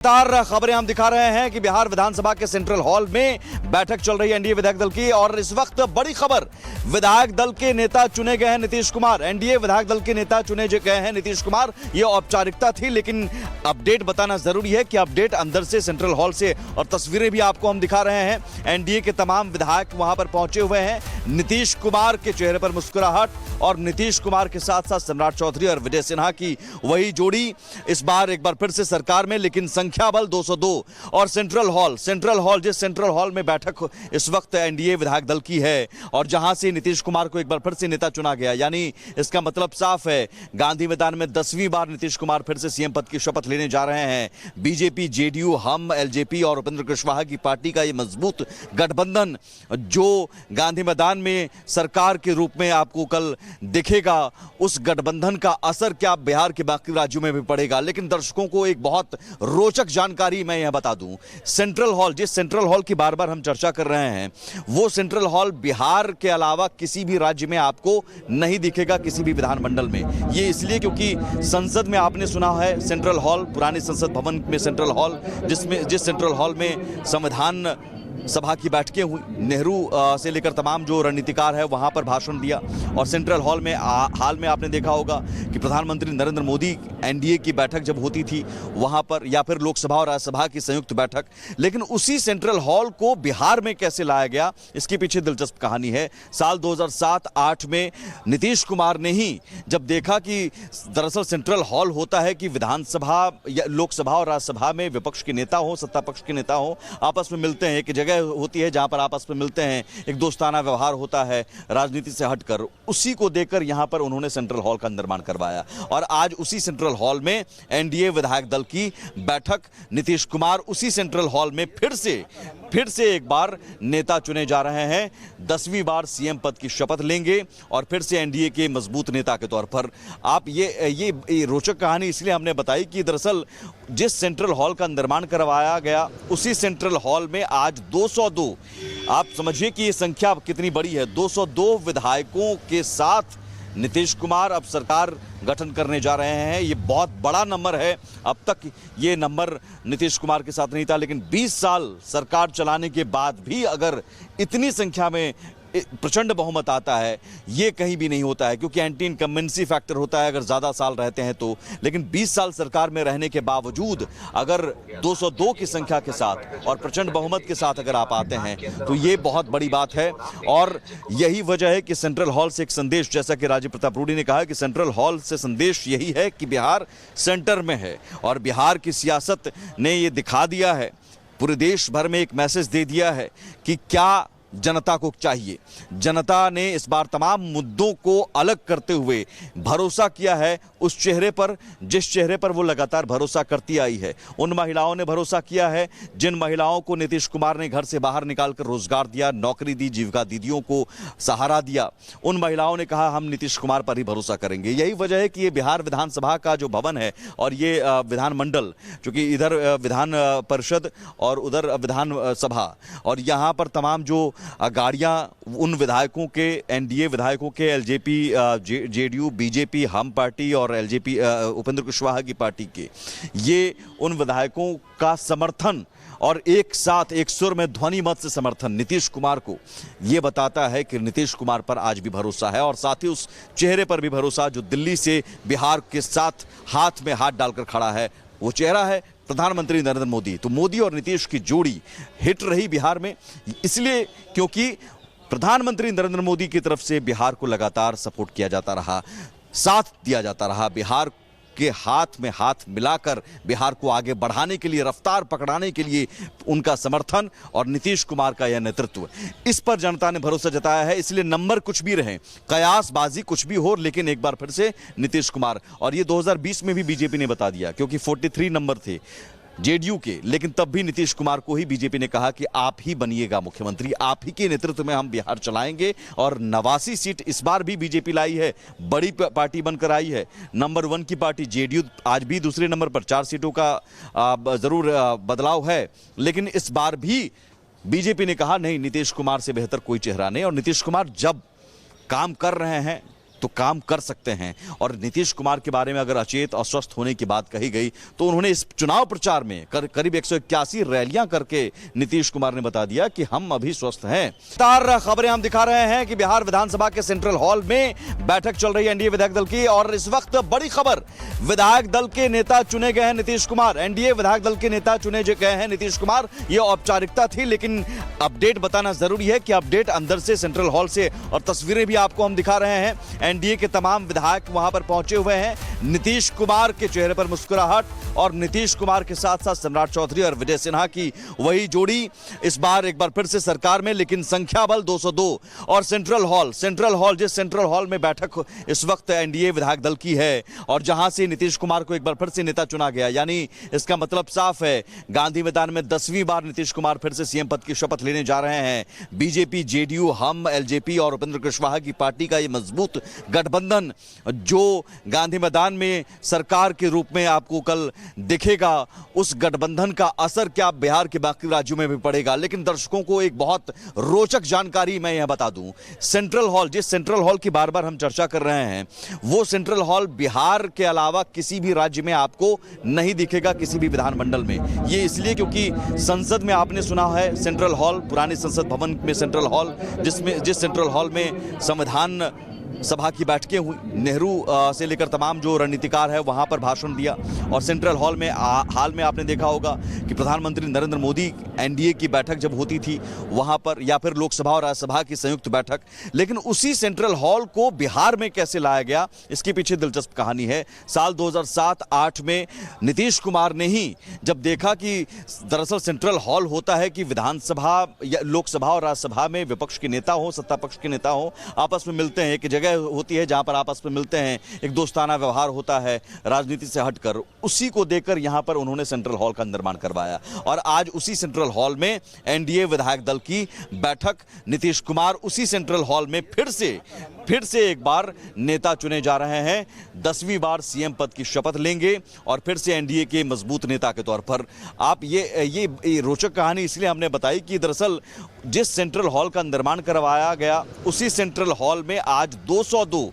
लगातार खबरें हम दिखा रहे हैं कि बिहार विधानसभा के सेंट्रल हॉल में बैठक चल रही है एनडीए विधायक दल की। और इस वक्त बड़ी खबर, विधायक दल के नेता चुने गए हैं नीतीश कुमार। एनडीए विधायक दल के नेता चुने गए हैं नीतीश कुमार। यह औपचारिकता थी, लेकिन अपडेट बताना जरूरी है कि अपडेट अंदर से सेंट्रल हॉल से, और तस्वीरें भी आपको हम दिखा रहे हैं। एनडीए के तमाम विधायक वहां पर पहुंचे हुए हैं। नीतीश कुमार के चेहरे पर मुस्कुराहट, और नीतीश कुमार के साथ साथ सम्राट चौधरी और विजय सिन्हा की वही जोड़ी इस बार एक बार फिर से सरकार में, लेकिन संख्या बल 202। और सेंट्रल हॉल जिस सेंट्रल हॉल में बैठक इस वक्त एनडीए विधायक दल की है, और जहां से नीतीश कुमार को एक बार फिर से नेता चुना गया, यानी इसका मतलब साफ है, गांधी मैदान में 10वीं बार नीतीश कुमार फिर से सीएम पद की शपथ लेने जा रहे हैं। बीजेपी, जेडीयू, हम, एलजेपी और उपेंद्र कुशवाहा की पार्टी का यह मजबूत गठबंधन, जो गांधी मैदान में सरकार के रूप में आपको कल दिखेगा, उस गठबंधन का असर क्या बिहार के बाकी राज्यों में भी पड़ेगा। लेकिन दर्शकों को एक बहुत रोचक जानकारी मैं यह बता दूं, सेंट्रल हॉल, जिस सेंट्रल हॉल की बार बार हम चर्चा कर रहे हैं, वो सेंट्रल हॉल बिहार के अलावा किसी भी राज्य में आपको नहीं दिखेगा, किसी भी विधानमंडल में। ये इसलिए क्योंकि संसद में आपने सुना है सेंट्रल हॉल, पुराने संसद भवन में सेंट्रल हॉल, जिस सेंट्रल हॉल में संविधान सभा की बैठकें हुई, नेहरू से लेकर तमाम जो रणनीतिकार है वहां पर भाषण दिया। और सेंट्रल हॉल में हाल में आपने देखा होगा कि प्रधानमंत्री नरेंद्र मोदी, एनडीए की बैठक जब होती थी वहां पर, या फिर लोकसभा और राज्यसभा की संयुक्त बैठक। लेकिन उसी सेंट्रल हॉल को बिहार में कैसे लाया गया, इसके पीछे दिलचस्प कहानी है। साल 2007-8 में नीतीश कुमार ने ही जब देखा कि दरअसल सेंट्रल हॉल होता है कि विधानसभा या लोकसभा और राज्यसभा में विपक्ष के नेता हो, सत्ता पक्ष के नेता हो, आपस में मिलते हैं, एक जगह होती है जहां पर आपस में मिलते हैं, एक दोस्ताना व्यवहार होता है राजनीति से हटकर। उसी को देखकर यहां पर उन्होंने सेंट्रल हॉल का निर्माण करवाया। और आज उसी सेंट्रल हॉल में एनडीए विधायक दल की बैठक, नीतीश कुमार उसी सेंट्रल हॉल में फिर से एक बार नेता चुने जा रहे हैं। 10वीं बार सीएम पद की शपथ लेंगे और फिर से एनडीए के मजबूत नेता के तौर पर। आप ये रोचक कहानी इसलिए हमने बताई कि दरअसल जिस सेंट्रल हॉल का निर्माण करवाया गया, उसी सेंट्रल हॉल में आज 202, आप समझिए कि ये संख्या कितनी बड़ी है, 202 विधायकों के साथ नीतीश कुमार अब सरकार गठन करने जा रहे हैं। ये बहुत बड़ा नंबर है। अब तक ये नंबर नीतीश कुमार के साथ नहीं था, लेकिन 20 साल सरकार चलाने के बाद भी अगर इतनी संख्या में प्रचंड बहुमत आता है, ये कहीं भी नहीं होता है, क्योंकि एंटी इनकम्बेंसी फैक्टर होता है अगर ज़्यादा साल रहते हैं तो। लेकिन 20 साल सरकार में रहने के बावजूद अगर 202 की संख्या के साथ और प्रचंड बहुमत के साथ अगर आप आते हैं, तो ये बहुत बड़ी बात है। और यही वजह है कि सेंट्रल हॉल से एक संदेश, जैसा कि राजीव प्रताप रूडी ने कहा कि सेंट्रल हॉल से संदेश यही है कि बिहार सेंटर में है, और बिहार की सियासत ने ये दिखा दिया है, पूरे देश भर में एक मैसेज दे दिया है कि क्या जनता को चाहिए। जनता ने इस बार तमाम मुद्दों को अलग करते हुए भरोसा किया है उस चेहरे पर, जिस चेहरे पर वो लगातार भरोसा करती आई है। उन महिलाओं ने भरोसा किया है जिन महिलाओं को नीतीश कुमार ने घर से बाहर निकालकर रोजगार दिया, नौकरी दी, जीविका दीदियों को सहारा दिया। उन महिलाओं ने कहा हम नीतीश कुमार पर ही भरोसा करेंगे। यही वजह है कि ये बिहार विधानसभा का जो भवन है और ये विधानमंडल, चूंकि इधर विधान परिषद और उधर विधानसभा, और यहाँ पर तमाम जो गाड़ियां उन विधायकों के, एनडीए विधायकों के, एलजेपी, जेडीयू, बीजेपी, हम पार्टी और एलजेपी उपेंद्र कुशवाहा की पार्टी के, ये उन विधायकों का समर्थन और एक साथ एक सुर में ध्वनि मत से समर्थन नीतीश कुमार को, ये बताता है कि नीतीश कुमार पर आज भी भरोसा है, और साथ ही उस चेहरे पर भी भरोसा जो दिल्ली से बिहार के साथ हाथ में हाथ डालकर खड़ा है। वो चेहरा है प्रधानमंत्री नरेंद्र मोदी। तो मोदी और नीतीश की जोड़ी हिट रही बिहार में, इसलिए क्योंकि प्रधानमंत्री नरेंद्र मोदी की तरफ से बिहार को लगातार सपोर्ट किया जाता रहा, साथ दिया जाता रहा, बिहार के हाथ में हाथ मिलाकर बिहार को आगे बढ़ाने के लिए, रफ्तार पकड़ाने के लिए उनका समर्थन और नीतीश कुमार का यह नेतृत्व, इस पर जनता ने भरोसा जताया है। इसलिए नंबर कुछ भी रहे, कयासबाजी कुछ भी हो, लेकिन एक बार फिर से नीतीश कुमार। और ये 2020 में भी बीजेपी ने बता दिया, क्योंकि 43 नंबर थे जेडीयू के, लेकिन तब भी नीतीश कुमार को ही बीजेपी ने कहा कि आप ही बनिएगा मुख्यमंत्री, आप ही के नेतृत्व में हम बिहार चलाएंगे। और 89 सीट इस बार भी बीजेपी लाई है, बड़ी पार्टी बनकर आई है। नंबर 1 की पार्टी जेडीयू आज भी दूसरे नंबर पर, 4 सीटों का जरूर बदलाव है, लेकिन इस बार भी बीजेपी ने कहा नहीं, नीतीश कुमार से बेहतर कोई चेहरा नहीं। और नीतीश कुमार जब काम कर रहे हैं तो काम कर सकते हैं। और नीतीश कुमार के बारे में अगर अचेत अस्वस्थ होने की बात कही गई तो उन्होंने इस चुनाव प्रचार में करीब 181 रैलियां करके नीतीश कुमार ने बता दिया कि हम अभी स्वस्थ हैं। लगातार खबरें हम दिखा रहे हैं कि बिहार विधानसभा के सेंट्रल हॉल में बैठक चल रही है एनडीए विधायक दल की, और इस वक्त बड़ी खबर, विधायक दल के नेता चुने गए हैं नीतीश कुमार। एनडीए विधायक दल के नेता चुने गए हैं नीतीश कुमार। यह औपचारिकता थी, लेकिन अपडेट बताना जरूरी है कि अपडेट अंदर से सेंट्रल हॉल से, और तस्वीरें भी आपको हम दिखा रहे हैं। एनडीए के तमाम विधायक वहां पर पहुंचे हुए हैं। नीतीश कुमार के चेहरे पर मुस्कुराहट, और नीतीश कुमार के साथ साथ सम्राट चौधरी और विजय सिन्हा की वही जोड़ी इस बार एक बार फिर से सरकार में, लेकिन संख्या बल 202। और सेंट्रल हॉल जिस सेंट्रल हॉल में बैठक इस वक्त एनडीए विधायक दल की है, और जहां से नीतीश कुमार को एक बार फिर से नेता चुना गया, यानी इसका मतलब साफ है, गांधी मैदान में 10वीं बार नीतीश कुमार फिर से सीएम पद की शपथ लेने जा रहे हैं। बीजेपी, जेडीयू, हम, एलजेपी और उपेंद्र कुशवाहा की पार्टी का यह मजबूत गठबंधन जो गांधी मैदान में सरकार के रूप में आपको कल दिखेगा, उस गठबंधन का असर क्या बिहार के बाकी राज्यों में भी पड़ेगा। लेकिन दर्शकों को एक बहुत रोचक जानकारी मैं यह बता दूं, सेंट्रल हॉल, जिस सेंट्रल हॉल की बार बार हम चर्चा कर रहे हैं, वो सेंट्रल हॉल बिहार के अलावा किसी भी राज्य में आपको नहीं दिखेगा, किसी भी विधानमंडल में। ये इसलिए क्योंकि संसद में आपने सुना है सेंट्रल हॉल, पुराने संसद भवन में सेंट्रल हॉल, जिस सेंट्रल हॉल में संविधान सभा की बैठकें हुई, नेहरू से लेकर तमाम जो रणनीतिकार है वहां पर भाषण दिया। और सेंट्रल हॉल में हाल में आपने देखा होगा कि प्रधानमंत्री नरेंद्र मोदी एनडीए की बैठक जब होती थी वहां पर, या फिर लोकसभा और राज्यसभा की संयुक्त बैठक। लेकिन उसी सेंट्रल हॉल को बिहार में कैसे लाया गया, इसके पीछे दिलचस्प कहानी है। साल 2007-8 में नीतीश कुमार ने ही जब देखा कि दरअसल सेंट्रल हॉल होता है कि विधानसभा या लोकसभा और राज्यसभा में विपक्ष के नेता हो, सत्ता पक्ष के नेता हो, आपस में मिलते हैं, एक जगह होती है जहां पर आपस में मिलते हैं, एक दोस्ताना व्यवहार होता है राजनीति से हटकर। उसी को देखकर यहां पर उन्होंने सेंट्रल हॉल का निर्माण करवाया, और आज उसी सेंट्रल हॉल में एनडीए विधायक दल की बैठक, नीतीश कुमार उसी सेंट्रल हॉल में फिर से एक बार नेता चुने जा रहे हैं। 10वीं बार सीएम पद की शपथ लेंगे और फिर से एनडीए के मजबूत नेता के तौर पर। आप ये रोचक कहानी इसलिए हमने बताई कि दरअसल जिस सेंट्रल हॉल का निर्माण करवाया गया, उसी सेंट्रल हॉल में आज 202,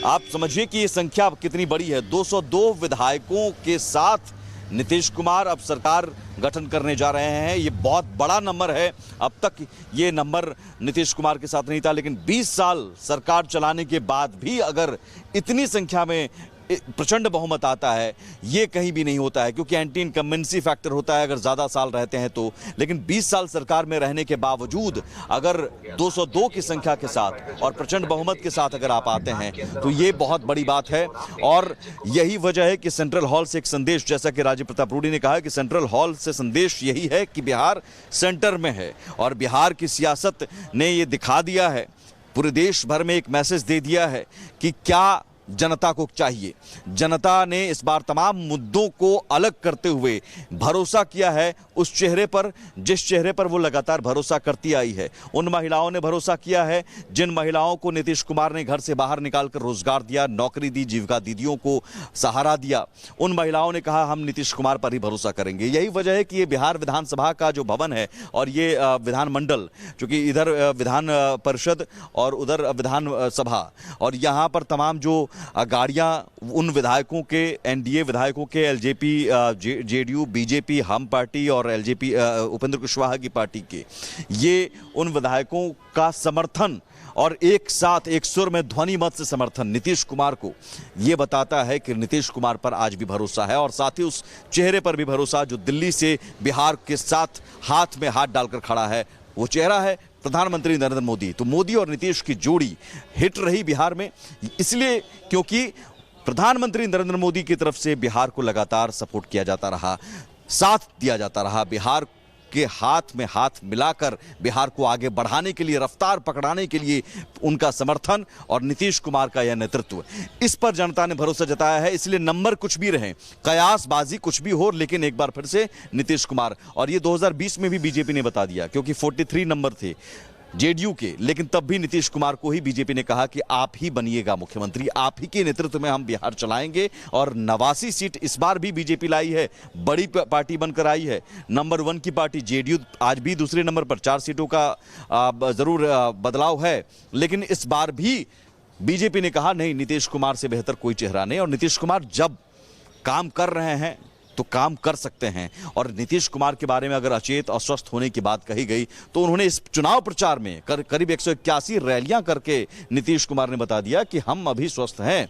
आप समझिए कि ये संख्या कितनी बड़ी है, 202 विधायकों के साथ नीतीश कुमार अब सरकार गठन करने जा रहे हैं। ये बहुत बड़ा नंबर है। अब तक ये नंबर नीतीश कुमार के साथ नहीं था, लेकिन 20 साल सरकार चलाने के बाद भी अगर इतनी संख्या में प्रचंड बहुमत आता है, ये कहीं भी नहीं होता है, क्योंकि एंटी इनकम्बेंसी फैक्टर होता है अगर ज़्यादा साल रहते हैं तो। लेकिन 20 साल सरकार में रहने के बावजूद अगर 202 की संख्या के साथ और प्रचंड बहुमत के साथ अगर आप आते हैं तो ये बहुत बड़ी बात है। और यही वजह है कि सेंट्रल हॉल से एक संदेश, जैसा कि राजीव प्रताप रूडी ने कहा कि सेंट्रल हॉल से संदेश यही है कि बिहार सेंटर में है, और बिहार की सियासत ने ये दिखा दिया है, पूरे देश भर में एक मैसेज दे दिया है कि क्या जनता को चाहिए। जनता ने इस बार तमाम मुद्दों को अलग करते हुए भरोसा किया है उस चेहरे पर जिस चेहरे पर वो लगातार भरोसा करती आई है। उन महिलाओं ने भरोसा किया है जिन महिलाओं को नीतीश कुमार ने घर से बाहर निकालकर रोजगार दिया, नौकरी दी, जीविका दीदियों को सहारा दिया। उन महिलाओं ने कहा हम नीतीश कुमार पर ही भरोसा करेंगे। यही वजह है कि ये बिहार विधानसभा का जो भवन है और ये विधानमंडल, चूंकि इधर विधान परिषद और उधर विधान सभा, और यहाँ पर तमाम जो गाड़ियां उन विधायकों के, एनडीए विधायकों के, एलजेपी, जेडीयू, बीजेपी, हम पार्टी और एलजेपी उपेंद्र कुशवाहा की पार्टी के, ये उन विधायकों का समर्थन और एक साथ एक सुर में ध्वनि मत से समर्थन नीतीश कुमार को ये बताता है कि नीतीश कुमार पर आज भी भरोसा है, और साथ ही उस चेहरे पर भी भरोसा जो दिल्ली से बिहार के साथ हाथ में हाथ डालकर खड़ा है। वो चेहरा है प्रधानमंत्री नरेंद्र मोदी। तो मोदी और नीतीश की जोड़ी हिट रही बिहार में, इसलिए क्योंकि प्रधानमंत्री नरेंद्र मोदी की तरफ से बिहार को लगातार सपोर्ट किया जाता रहा, साथ दिया जाता रहा, बिहार के हाथ में हाथ मिलाकर बिहार को आगे बढ़ाने के लिए, रफ्तार पकड़ाने के लिए उनका समर्थन और नीतीश कुमार का यह नेतृत्व, इस पर जनता ने भरोसा जताया है। इसलिए नंबर कुछ भी रहे, कयासबाजी कुछ भी हो, लेकिन एक बार फिर से नीतीश कुमार। और ये 2020 में भी बीजेपी ने बता दिया, क्योंकि 43 नंबर थे जेडीयू के, लेकिन तब भी नीतीश कुमार को ही बीजेपी ने कहा कि आप ही बनिएगा मुख्यमंत्री, आप ही के नेतृत्व में हम बिहार चलाएंगे। और 89 सीट इस बार भी बीजेपी लाई है, बड़ी पार्टी बनकर आई है। नंबर 1 की पार्टी जेडीयू आज भी दूसरे नंबर पर, 4 सीटों का जरूर बदलाव है, लेकिन इस बार भी बीजेपी ने कहा नहीं, नीतीश कुमार से बेहतर कोई चेहरा नहीं, और नीतीश कुमार जब काम कर रहे हैं तो काम कर सकते हैं। और नीतीश कुमार के बारे में अगर अचेत अस्वस्थ होने की बात कही गई तो उन्होंने इस चुनाव प्रचार में करीब 181 रैलियां करके नीतीश कुमार ने बता दिया कि हम अभी स्वस्थ हैं।